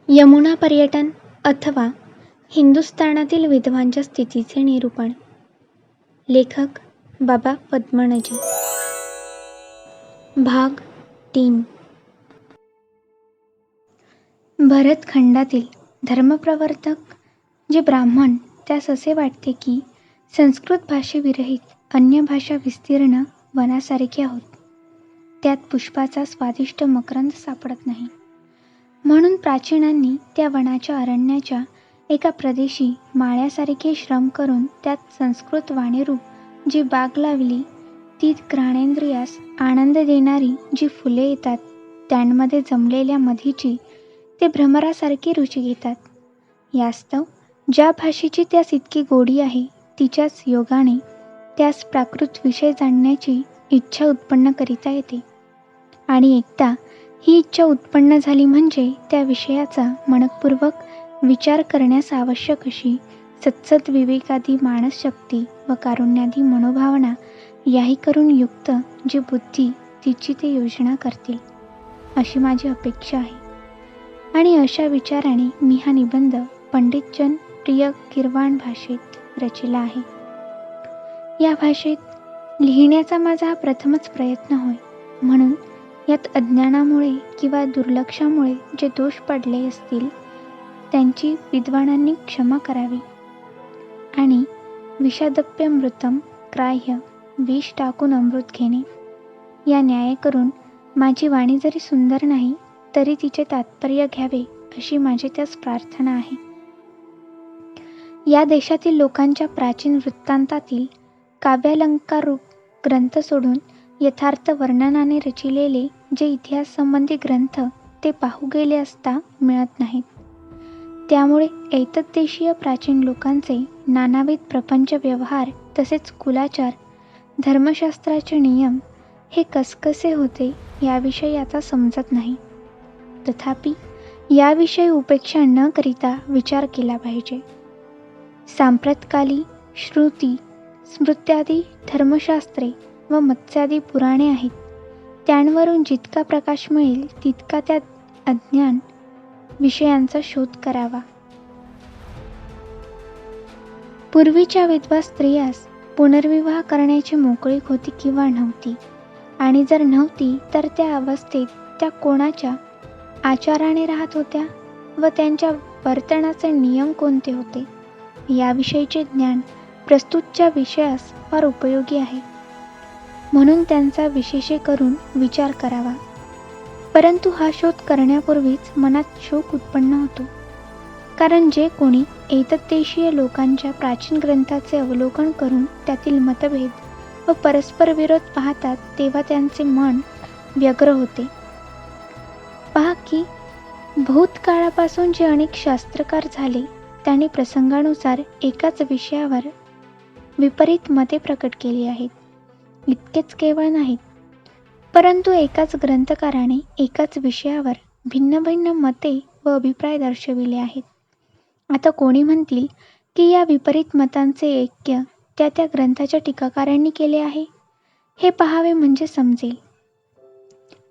यमुना पर्यटन अथवा हिंदुस्थानातील विधवांच्या स्थितीचे निरूपण. लेखक बाबा पद्मनजी. भाग 3. भरतखंडातील धर्मप्रवर्तक जे ब्राह्मण त्यास असे वाटते की संस्कृत भाषेविरहित अन्य भाषा विस्तीर्ण वनासारखे आहोत. त्यात पुष्पाचा स्वादिष्ट मकरंद सापडत नाही. म्हणून प्राचीनांनी त्या वनाच्या अरण्याच्या एका प्रदेशी माळ्यासारखे श्रम करून त्यात संस्कृत वाणीरूप जी बाग लावली, ती घ्राणेंद्रियास आनंद देणारी जी फुले येतात, त्यांमध्ये जमलेल्या मधीची ते भ्रमरासारखी रुची घेतात. यास्तव ज्या भाषेची त्यास इतकी गोडी आहे, तिच्याच योगाने त्यास प्राकृत विषय जाणण्याची इच्छा उत्पन्न करिता येते. आणि एकदा ही इच्छा उत्पन्न झाली म्हणजे त्या विषयाचा मनपूर्वक विचार करण्यास आवश्यक अशी सत्सद विवेकादी मानसशक्ती व कारुण्यादी मनोभावना याही करून युक्त जी बुद्धी तिची ते योजना करतील, अशी माझी अपेक्षा आहे. आणि अशा विचाराने मी हा निबंध पंडितजन प्रिय गिरवाण भाषेत रचिला आहे. या भाषेत लिहिण्याचा माझा हा प्रथमच प्रयत्न होय. म्हणून यात अज्ञानामुळे किंवा दुर्लक्षामुळे जे दोष पडले असतील त्यांची विद्वानांनी क्षमा करावी. आणि विषादप्यमृतम ग्राह्य, विष टाकून अमृत घेणे, या न्याय करून माझी वाणी जरी सुंदर नाही तरी तिचे तात्पर्य घ्यावे अशी माझी त्यास प्रार्थना आहे. या देशातील लोकांच्या प्राचीन वृत्तांतातील काव्यालंकार रूप ग्रंथ सोडून यथार्थ वर्णनाने रचिलेले जे इतिहास संबंधी ग्रंथ ते पाहू गेले असता मिळत नाहीत. त्यामुळे ऐतद्देशीय प्राचीन लोकांचे नानाविध प्रपंच व्यवहार तसेच कुलाचार, धर्मशास्त्राचे नियम हे कसकसे होते याविषयी आता समजत नाही. तथापि याविषयी उपेक्षा न करिता विचार केला पाहिजे. सांप्रतकाली श्रुती, स्मृत्यादी धर्मशास्त्रे व मत्स्यादी पुराणे आहेत. त्यांवरून जितका प्रकाश मिळेल तितका त्या अज्ञान विषयांचा शोध करावा. पूर्वीच्या विधवा स्त्रियास पुनर्विवाह करण्याची मोकळीक होती किंवा नव्हती, आणि जर नव्हती तर त्या अवस्थेत त्या कोणाच्या आचाराने राहत होत्या व त्यांच्या वर्तनाचे नियम कोणते होते याविषयीचे ज्ञान प्रस्तुतच्या विषयास फार उपयोगी आहे. म्हणून त्यांचा विशेषे करून विचार करावा. परंतु हा शोध करण्यापूर्वीच मनात शोक उत्पन्न होतो. कारण जे कोणी ऐतद्देशीय लोकांच्या प्राचीन ग्रंथाचे अवलोकन करून त्यातील मतभेद व परस्पर विरोध पाहतात तेव्हा त्यांचे मन व्यग्र होते. पहा की भूतकाळापासून जे अनेक शास्त्रकार झाले त्यांनी प्रसंगानुसार एकाच विषयावर विपरीत मते प्रकट केली आहेत. इतकेच केवळ नाहीत, परंतु एकाच ग्रंथकाराने एकाच विषयावर भिन्न भिन्न मते व अभिप्राय दर्शविले आहेत. आता कोणी म्हणतील की या विपरीत मतांचे ऐक्य त्या त्या ग्रंथाच्या टीकाकारांनी केले आहे. हे पाहावे म्हणजे समजेल.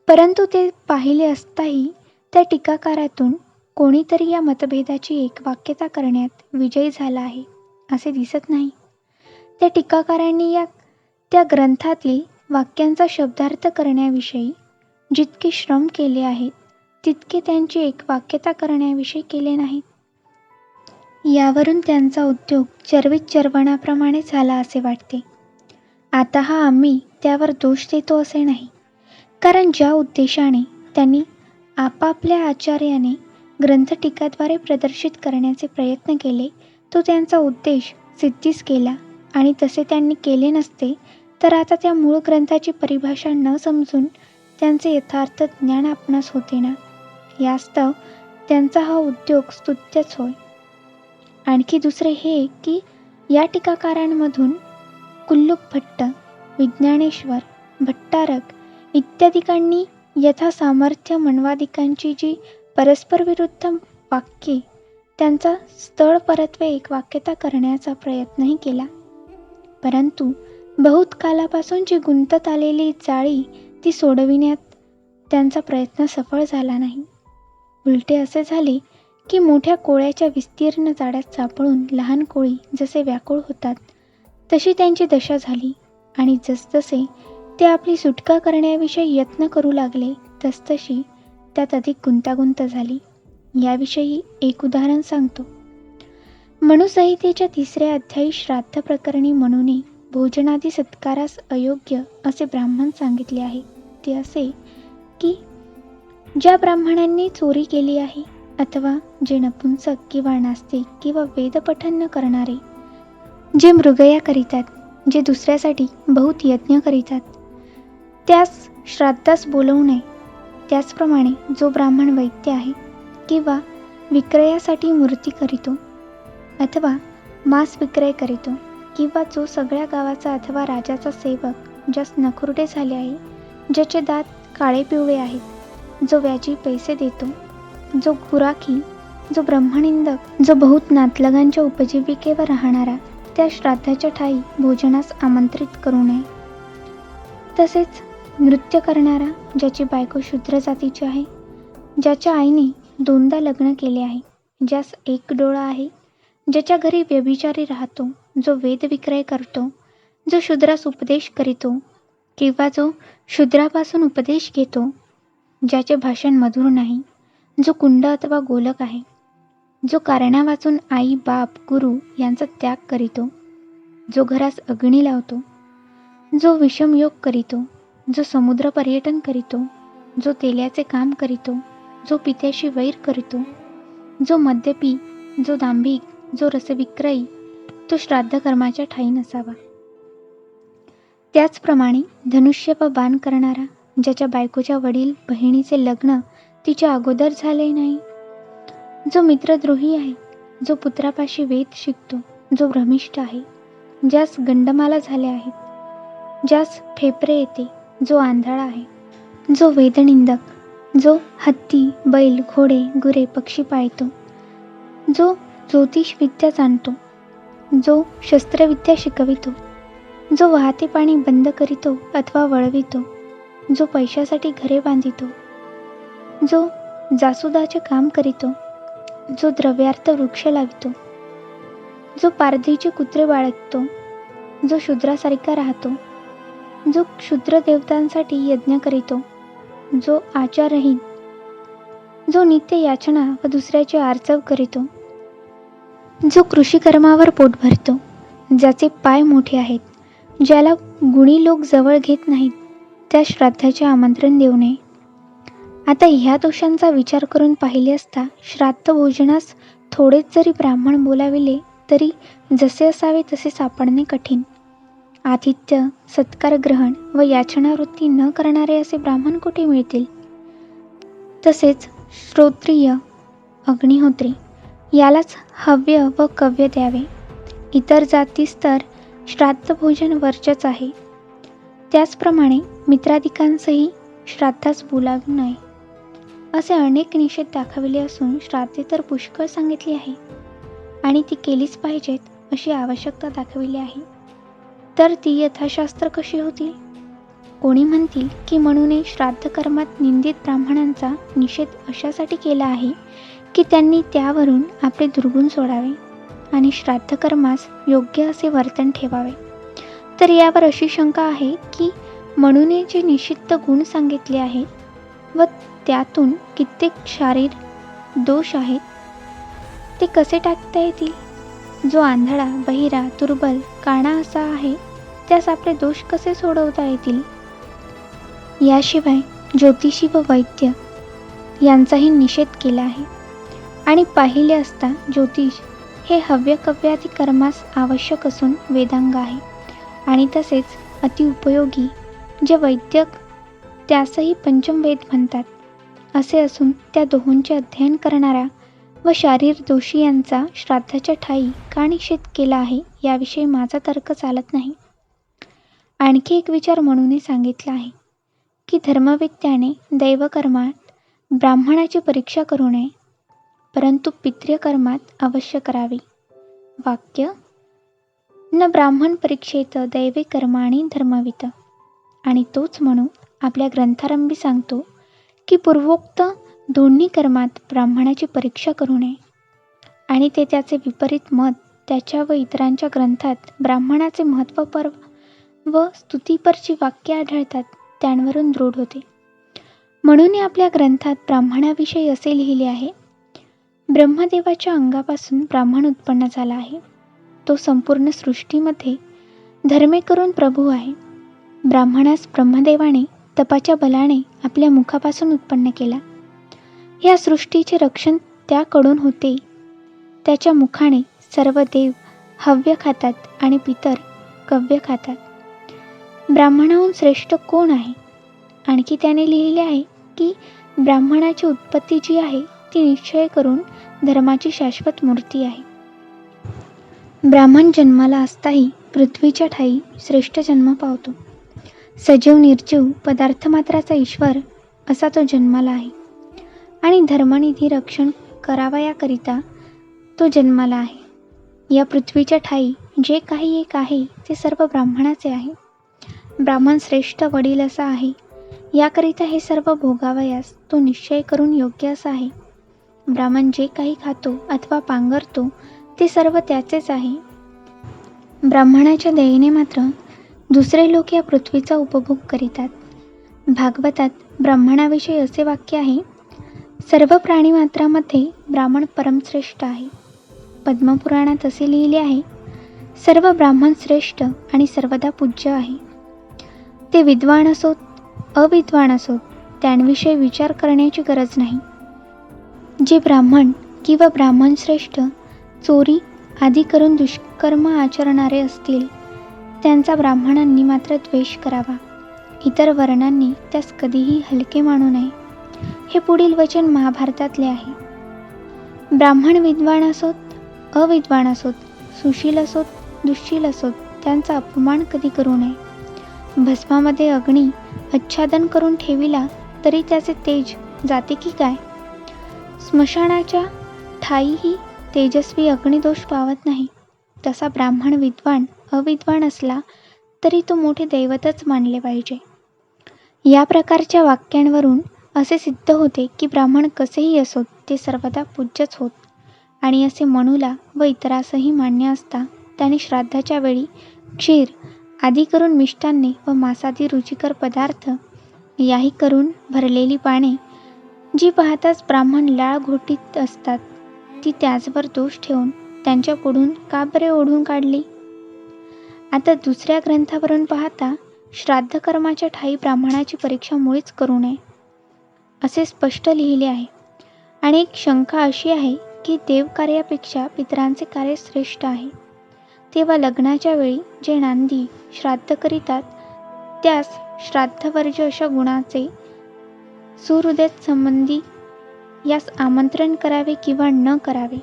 परंतु ते पाहिले असताही त्या टीकाकारातून कोणीतरी या मतभेदाची एकवाक्यता करण्यात विजयी झाला आहे असे दिसत नाही. त्या टीकाकारांनी त्या ग्रंथातील वाक्यांचा शब्दार्थ करण्याविषयी जितके श्रम केले आहेत तितके त्यांची एकवाक्यता करण्याविषयी केले नाहीत. यावरून त्यांचा उद्योग चर्वित चर्वणाप्रमाणे झाला असे वाटते. आता हा आम्ही त्यावर दोष देतो असे नाही, कारण ज्या उद्देशाने त्यांनी आपापल्या आचार्याने ग्रंथटीकाद्वारे प्रदर्शित करण्याचे प्रयत्न केले तो त्यांचा उद्देश सिद्धीस गेला. आणि तसे त्यांनी केले नसते तर आता त्या मूळ ग्रंथाची परिभाषा न समजून त्यांचे यथार्थ ज्ञान आपणास होते ना. यास्तव त्यांचा हा उद्योग स्तुत्यच होय. आणखी दुसरे हे की या टीकाकारांमधून कुल्लुक भट्ट, विज्ञानेश्वर, भट्टारक इत्यादिकांनी यथा सामर्थ्य मन्वादिकांची जी परस्पर विरुद्ध वाक्ये त्यांचा स्थळ परत्वे एकवाक्यता करण्याचा प्रयत्नही केला. परंतु बहुत कालापासून जी गुंतत आलेली जाळी ती सोडविण्यात त्यांचा प्रयत्न सफळ झाला नाही. उलटे असे झाले की मोठ्या कोळ्याच्या विस्तीर्ण जाळ्यात सापडून लहान कोळी जसे व्याकुळ होतात तशी त्यांची दशा झाली आणि जसजसे ते आपली सुटका करण्याविषयी यत्न करू लागले तसतशी त्यात अधिक गुंतागुंत झाली. याविषयी एक उदाहरण सांगतो. मनुसंहितेच्या 3ऱ्या अध्यायी श्राद्ध प्रकरणी मनूने भोजनादी सत्कारास अयोग्य असे ब्राह्मण सांगितले आहे. ते असे की ज्या ब्राह्मणांनी चोरी केली आहे अथवा जे नपुंसक किंवा नास्तिक किंवा वेदपठन न करणारे, जे मृगया करीतात, जे दुसऱ्यासाठी बहुत यज्ञ करीतात, त्यास श्राद्धास बोलवू नये. त्याचप्रमाणे जो ब्राह्मण वैद्य आहे किंवा विक्रयासाठी मूर्ती करीतो अथवा मांस विक्रय करीतो किंवा जो सगळ्या गावाचा अथवा राजाचा सेवक ज्यास नखुरडे झाले आहे, ज्याचे दात काळे पिवळे आहेत, जो व्याजी पैसे देतो, जो गुराखी, जो ब्रह्मनिंदक, जो बहुत नातलगांच्या उपजीविकेवर राहणारा, त्या श्राद्धाच्या ठायी भोजनास आमंत्रित करू नये. तसेच नृत्य करणारा, ज्याची बायको शूद्र जातीची आहे, ज्याच्या आईने 2दा लग्न केले आहे, ज्यास एक डोळा आहे, ज्याच्या घरी व्यभिचारी राहतो, जो वेद विक्रय करतो, जो शूद्रास उपदेश करीतो किंवा जो शूद्रापासून उपदेश घेतो, ज्याचे भाषण मधुर नाही, जो कुंड अथवा गोलक आहे, जो कारण्या वाचून आई बाप गुरु यांचा त्याग करीतो, जो घरास अग्नी लावतो, जो विषमयोग करीतो, जो समुद्र पर्यटन करीतो, जो तेल्याचे काम करीतो, जो पित्याशी वैर करीतो, जो मद्यपी, जो दांभिक, जो रसविक्रयी, तो श्राद्ध कर्माच्या ठायी नसावा. त्याचप्रमाणे धनुष्य व बाण करणारा, ज्याच्या बायकोच्या वडील बहिणीचे लग्न तिच्या अगोदर झाले नाही, जो मित्रद्रोही आहे, जो पुत्रापाशी वेद शिकतो, जो भ्रमिष्ठ आहे, ज्यास गंडमाला झाले आहेत, ज्यास फेफरे येते, जो आंधळा आहे, जो वेदनिंदक, जो हत्ती बैल घोडे गुरे पक्षी पाळतो, जो ज्योतिष विद्या जाणतो, जो शस्त्रविद्या शिकवितो, जो वाहते पाणी बंद करीतो अथवा वळवितो, जो पैशासाठी घरे बांधितो, जो जासुदाचे काम करीतो, जो द्रव्यार्थ वृक्ष लावितो, जो पारधीचे कुत्रे बाळगतो, जो शूद्रासारखा राहतो, जो क्षुद्र देवतांसाठी यज्ञ करीतो, जो आचारहीन, जो नित्य याचना व दुसऱ्याची आर्जव करीतो, जो कृषीकर्मावर पोट भरतो, ज्याचे पाय मोठे आहेत, ज्याला गुणी लोक जवळ घेत नाहीत, त्या श्राद्धाचे आमंत्रण देऊ नये. आता ह्या दोषांचा विचार करून पाहिले असता श्राद्ध भोजनास थोडेच जरी ब्राह्मण बोलाविले तरी जसे असावे तसे सापडणे कठीण. आतिथ्य सत्कार ग्रहण व याचनावृत्ती न करणारे असे ब्राह्मण कुठे मिळतील. तसेच श्रोत्रिय अग्निहोत्री यालाच हव्य व कव्य द्यावे. इतर जातीस तर श्राद्ध भोजन वर्जच आहे. त्याचप्रमाणे मित्रादिकांसही श्राद्धास बोलावू नये असे अनेक निषेध दाखविले असून श्राद्धे तर पुष्कळ सांगितली आहे आणि ती केलीच पाहिजेत अशी आवश्यकता दाखविली आहे. तर ती यथाशास्त्र कशी होतील. कोणी म्हणतील की म्हणून श्राद्ध कर्मात निंदित ब्राह्मणांचा निषेध अशासाठी केला आहे की त्यांनी त्यावरून आपले दुर्गुण सोडावे आणि श्राद्ध कर्मास योग्य असे वर्तन ठेवावे. तर यावर अशी शंका आहे की म्हणून जे निषिद्ध गुण सांगितले आहेत व त्यातून कित्येक शारीर दोष आहेत ते कसे टाकता येतील. जो आंधळा बहिरा दुर्बल काणा असा आहे त्यास आपले दोष कसे सोडवता येतील. याशिवाय ज्योतिषी व वैद्य यांचाही निषेध केला आहे आणि पाहिले असता ज्योतिष हे हव्यकव्यादी कर्मास आवश्यक असून वेदांग आहे आणि तसेच अतिउपयोगी जे वैद्यक त्यासही पंचमवेद म्हणतात असे असून त्या दोहोंचे अध्ययन करणारा व शारीर दोषी यांचा श्राद्धाच्या ठायी का निषेध केला आहे याविषयी माझा तर्क चालत नाही. आणखी एक विचार म्हणून सांगितला आहे की धर्मविद्याने दैवकर्मात ब्राह्मणाची परीक्षा करू नये परंतु पितृकर्मात अवश्य करावी. वाक्य न ब्राह्मण परीक्षेत दैवे कर्माणी धर्मवित. आणि तोच म्हणून आपल्या ग्रंथारंभी सांगतो की पूर्वोक्त दोन्ही कर्मात ब्राह्मणाची परीक्षा करू नये आणि ते त्याचे विपरीत मत त्याच्या व इतरांच्या ग्रंथात ब्राह्मणाचे महत्त्वपर व स्तुतीपरची वाक्ये आढळतात त्यांवरून दृढ होते. म्हणून आपल्या ग्रंथात ब्राह्मणाविषयी असे लिहिले आहे, ब्रह्मदेवाच्या अंगापासून ब्राह्मण उत्पन्न झाला आहे. तो संपूर्ण सृष्टीमध्ये धर्मे करून प्रभू आहे. ब्राह्मणास ब्रह्मदेवाने तपाच्या बलाने आपल्या मुखापासून उत्पन्न केला. या सृष्टीचे रक्षण त्याकडून होते. त्याच्या मुखाने सर्व देव हव्य खातात आणि पितर कव्य खातात. ब्राह्मणाहून श्रेष्ठ कोण आहे? आणखी त्याने लिहिले आहे की ब्राह्मणाची उत्पत्ती जी आहे ती निश्चय करून धर्माची शाश्वत मूर्ती आहे. ब्राह्मण जन्माला असताही पृथ्वीच्या ठायी श्रेष्ठ जन्म पावतो. सजीव निर्जीव पदार्थ मात्राचा ईश्वर असा तो जन्माला आहे आणि धर्मनिधी रक्षण करावयाकरिता तो जन्माला आहे. या पृथ्वीच्या ठायी जे काही एक आहे ते सर्व ब्राह्मणाचे आहे. ब्राह्मण श्रेष्ठ वडील असा आहे याकरिता हे सर्व भोगावयास तो निश्चय करून योग्य असा आहे. ब्राह्मण जे काही खातो अथवा पांघरतो ते सर्व त्याचेच आहे. ब्राह्मणाच्या दयेने मात्र दुसरे लोक या पृथ्वीचा उपभोग करीतात. भागवतात ब्राह्मणाविषयी असे वाक्य आहे, सर्व प्राणीमात्रामध्ये ब्राह्मण परमश्रेष्ठ आहे. पद्मपुराणात असे लिहिले आहे, सर्व ब्राह्मण श्रेष्ठ आणि सर्वदा पूज्य आहे. ते विद्वान असोत अविद्वान असोत त्यांविषयी विचार करण्याची गरज नाही. जे ब्राह्मण किंवा ब्राह्मण श्रेष्ठ चोरी आदी करून दुष्कर्म आचरणारे असतील त्यांचा ब्राह्मणांनी मात्र द्वेष करावा. इतर वर्णांनी त्यास कधीही हलके मानू नये. हे पुढील वचन महाभारतातले आहे. ब्राह्मण विद्वान असोत अविद्वान असोत, सुशील असोत दुःशील असोत त्यांचा अपमान कधी करू नये. भस्मामध्ये अग्नी आच्छादन करून ठेविला तरी त्याचे तेज जाते की काय? स्मशानाच्या ठाईही तेजस्वी अग्निदोष पावत नाही. तसा ब्राह्मण विद्वान अविद्वान असला तरी तो मोठे दैवतच मानले पाहिजे. या प्रकारच्या वाक्यांवरून असे सिद्ध होते की ब्राह्मण कसेही असोत ते सर्वदा पूज्यच होत आणि असे मनुला व इतरासही मान्य असता त्याने श्राद्धाच्या वेळी क्षीर आदी करून मिष्टान्ने व मांसादी रुचिकर पदार्थ याही करून भरलेली पाने जी पाहताच ब्राह्मण लाळ घोटीत असतात ती त्याचवर दोष ठेवून त्यांच्या पुढून का बरे ओढून काढली? आता दुसऱ्या ग्रंथावरून पाहता श्राद्ध कर्माच्या ठायी ब्राह्मणाची परीक्षा मुळीच करू नये असे स्पष्ट लिहिले आहे. आणि एक शंका अशी आहे की देवकार्यापेक्षा पितरांचे कार्य श्रेष्ठ आहे. तेव्हा लग्नाच्या वेळी जे नांदी श्राद्ध करीतात त्यास श्राद्धवर्ज अशा गुणाचे सुहृदेत संबंधी यास आमंत्रण करावे किंवा न करावे.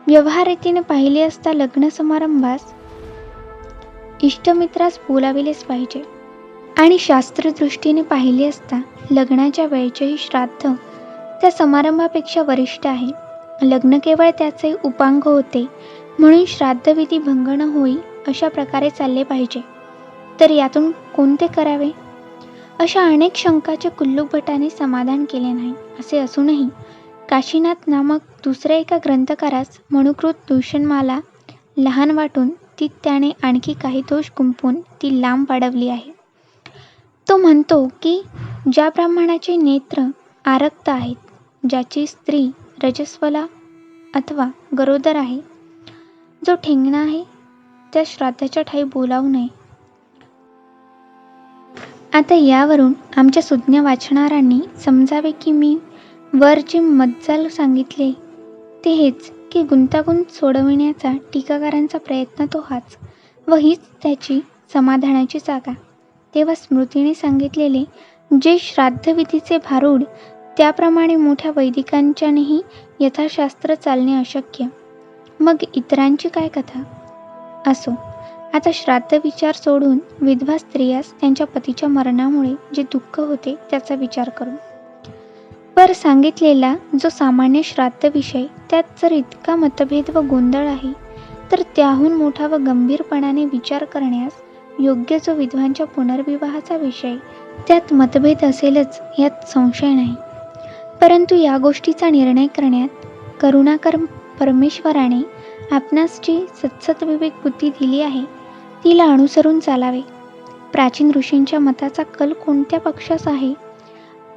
व्यवहाररीतीने पाहिले असता लग्न समारंभास इष्टमित्रास बोलाविलेच पाहिजे आणि शास्त्रदृष्टीने पाहिले असता लग्नाच्या वेळचेही श्राद्ध त्या समारंभापेक्षा वरिष्ठ आहे. लग्न केवळ त्याचे उपांग होते म्हणून श्राद्धविधी भंग न होई अशा प्रकारे चालले पाहिजे. तर यातून कोणते करावे? अशा अनेक शंकाचे कुल्लूक भटाने समाधान केले नाही. असे असूनही काशीनाथ नामक दुसऱ्या एका ग्रंथकारास मनुकृत दूषणमाला लहान वाटून ती त्याने आणखी काही दोष गुंफून ती लांब वाढवली आहे. तो म्हणतो की ज्या ब्राह्मणाचे नेत्र आरक्त आहेत, ज्याची स्त्री रजस्वला अथवा गरोदर आहे, जो ठेंगणा आहे त्या श्राद्धाच्या ठायी बोलावू नये. आता यावरून आमच्या सुज्ञ वाचणाऱ्यांनी समजावे की मी वर जे मज्जाल सांगितले ते हेच की गुंतागुंत सोडविण्याचा टीकाकारांचा प्रयत्न तो हाच व हीच त्याची समाधानाची जागा. तेव्हा स्मृतीने सांगितलेले जे श्राद्धविधीचे भारूड त्याप्रमाणे मोठ्या वैदिकांच्यानेही यथाशास्त्र चालणे अशक्य. मग इतरांची काय कथा? असो, आता श्राद्ध विचार सोडून विधवा स्त्रियास त्यांच्या पतीच्या मरणामुळे जे दुःख होते त्याचा विचार करू. वर सांगितलेला जो सामान्य श्राद्ध विषय त्यात जर इतका मतभेद व गोंधळ आहे तर त्याहून मोठा व गंभीरपणाने विचार करण्यास योग्य जो विधवांच्या पुनर्विवाहाचा विषय, त्यात मतभेद असेलच यात संशय नाही. परंतु या गोष्टीचा निर्णय करण्यात करुणाकर परमेश्वराने आपणास जी सत्सत विवेक बुद्धी दिली आहे तिला अनुसरून चालावे. प्राचीन ऋषींच्या मताचा कल कोणत्या पक्षास आहे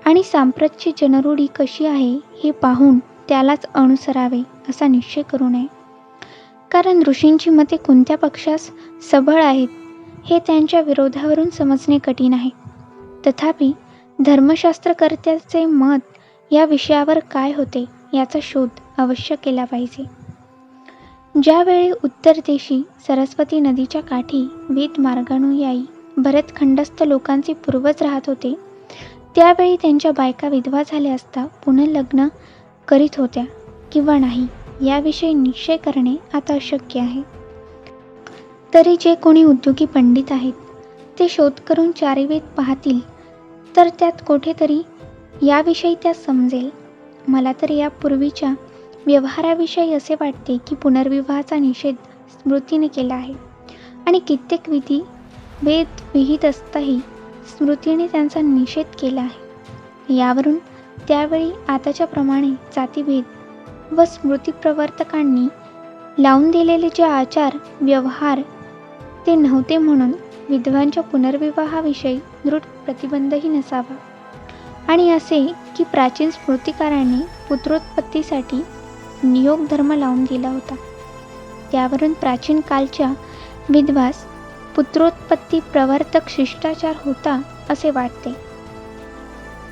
आणि सांप्रतची जनरूढी कशी आहे हे पाहून त्यालाच अनुसरावे असा निश्चय करू नये. कारण ऋषींची मते कोणत्या पक्षास सबळ आहेत हे त्यांच्या विरोधावरून समजणे कठीण आहे. तथापि धर्मशास्त्रकर्त्याचे मत या विषयावर काय होते याचा शोध अवश्य केला पाहिजे. ज्यावेळी उत्तर देशी सरस्वती नदीच्या काठी वेद मार्गानुयायी भरतखंडस्थ लोकांचे पूर्वज राहत होते, त्यावेळी त्यांच्या बायका विधवा झाल्या असता पुन्हा लग्न करीत होत्या किंवा नाही याविषयी निश्चय करणे आता अशक्य आहे. तरी जे कोणी उद्योगी पंडित आहेत ते शोध करून चारी वेद पाहतील तर त्यात कुठेतरी याविषयी त्यास समजेल. मला तर यापूर्वीच्या व्यवहाराविषयी असे वाटते की पुनर्विवाहाचा निषेध स्मृतीने केला आहे आणि कित्येक विधी वेद विहित असताही स्मृतीने त्यांचा निषेध केला आहे. यावरून त्यावेळी आताच्या प्रमाणे जातीभेद व स्मृतिप्रवर्तकांनी लावून दिलेले जे आचार व्यवहार ते नव्हते, म्हणून विधवांच्या पुनर्विवाहाविषयी दृढ प्रतिबंधही नसावा. आणि असे की प्राचीन स्मृतिकारांनी पुत्रोत्पत्तीसाठी नियोग धर्म लावून दिला होता, त्यावरून प्राचीन कालच्या विधवास पुत्रोत्पत्ती प्रवर्तक शिष्टाचार होता असे वाटते.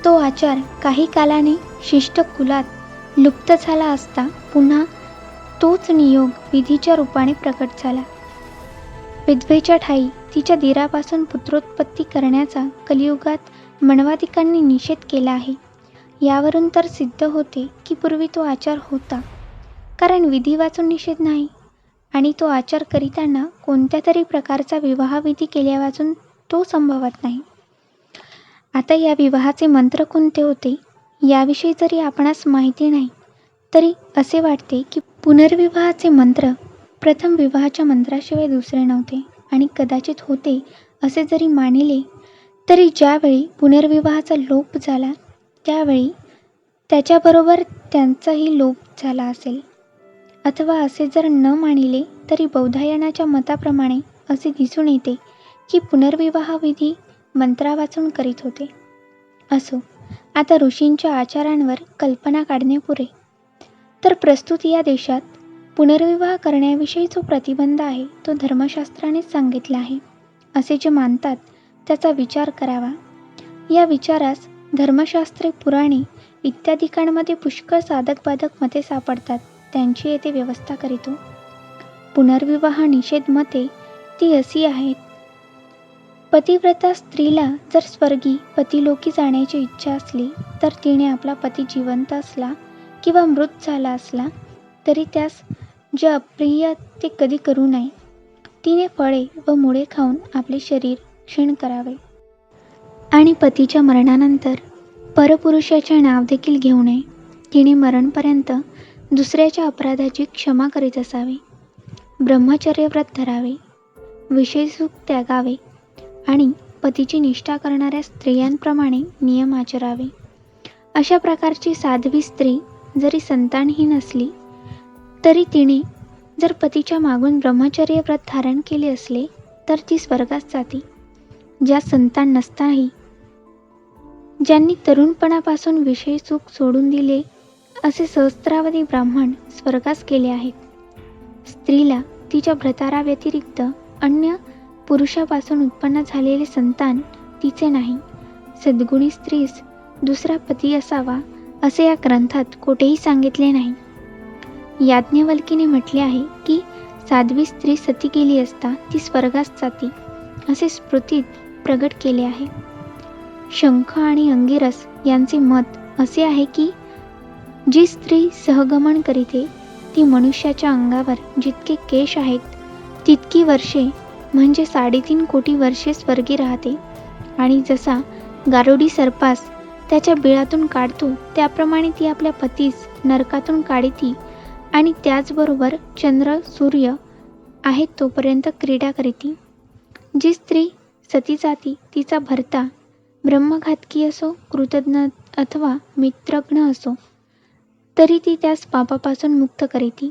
तो आचार काही कालाने शिष्ट कुलात लुप्त झाला असता पुन्हा तोच नियोग विधीच्या रूपाने प्रकट झाला. विधवेच्या ठायी तिच्या दीरापासून पुत्रोत्पत्ती करण्याचा कलियुगात मन्वादिकांनी निषेध केला आहे. यावरून तर सिद्ध होते की पूर्वी तो आचार होता, कारण विधी वाचून निषेध नाही आणि तो आचार करीताना कोणत्या तरी प्रकारचा विवाहविधी केल्या वाचून तो संभवत नाही. आता या विवाहाचे मंत्र कोणते होते याविषयी जरी आपणास माहिती नाही तरी असे वाटते की पुनर्विवाहाचे मंत्र प्रथम विवाहाच्या मंत्राशिवाय दुसरे नव्हते आणि कदाचित होते असे जरी मानिले तरी ज्यावेळी पुनर्विवाहाचा लोप झाला त्यावेळी त्याच्याबरोबर त्यांचाही लोप झाला असेल. अथवा असे जर न मानिले तरी बौधायनाच्या मताप्रमाणे असे दिसून येते की पुनर्विवाह विधी मंत्रा वाचून करीत होते. असो, आता ऋषींच्या आचारांवर कल्पना काढणे पुरे. तर प्रस्तुत या देशात पुनर्विवाह करण्याविषयी जो प्रतिबंध आहे तो धर्मशास्त्रानेच सांगितला आहे असे जे मानतात त्याचा विचार करावा. या विचारास धर्मशास्त्रे पुराणे इत्यादिकांमध्ये पुष्कळ साधक बाधक मते सापडतात, त्यांची येथे व्यवस्था करीतो. पुनर्विवाह निषेध मते ती अशी आहेत. पतिव्रता स्त्रीला जर स्वर्गी पतिलोकी जाण्याची इच्छा असली तर तिने आपला पती जिवंत असला किंवा मृत झाला असला तरी त्यास जे अप्रिय ते कधी करू नये. तिने फळे व मुळे खाऊन आपले शरीर क्षीण करावे आणि पतीच्या मरणानंतर परपुरुषाचे नाव देखील घेऊ नये. तिने मरणपर्यंत दुसऱ्याच्या अपराधाची क्षमा करीत असावे. ब्रह्मचर्य व्रत धरावे, विषयसुख त्यागावे आणि पतीची निष्ठा करणाऱ्या स्त्रियांप्रमाणे नियम आचरावे. अशा प्रकारची साध्वी स्त्री जरी संतानहीन असली तरी तिने जर पतीच्या मागून ब्रह्मचर्य व्रत धारण केले असले तर ती स्वर्गास जाते. ज्या संतान नसताही ज्यांनी तरुणपणापासून विषय सुख सोडून दिले असे सहस्त्रावधी ब्राह्मण स्वर्गास गेले आहेत. स्त्रीला तिच्या भ्रताराव्यतिरिक्त अन्य पुरुषापासून उत्पन्न झालेले संतान तिचे नाही. सद्गुणी स्त्रीस दुसरा पती असावा असे या ग्रंथात कोठेही सांगितले नाही. याज्ञवल्कीने म्हटले आहे की साध्वी स्त्री सती गेली असता ती स्वर्गास जाती असे स्मृतीत प्रगट केले आहे. शंख आणि अंगिरस यांचे मत असे आहे की जी स्त्री सहगमन करीते ती मनुष्याच्या अंगावर जितके केश आहेत तितकी वर्षे म्हणजे 3.5 कोटी वर्षे स्वर्गी राहते आणि जसा गारुडी सर्पास त्याच्या बिळातून काढतो त्याप्रमाणे ती आपल्या पतीस नरकातून काढिती आणि त्याचबरोबर चंद्र सूर्य आहेत तोपर्यंत क्रीडा करीती. जी स्त्री सती जाती तिचा भर्ता ब्रह्मघातकी असो, कृतज्ञ अथवा मित्रज्ञ असो, तरी ती त्यास पापापासून मुक्त करीती.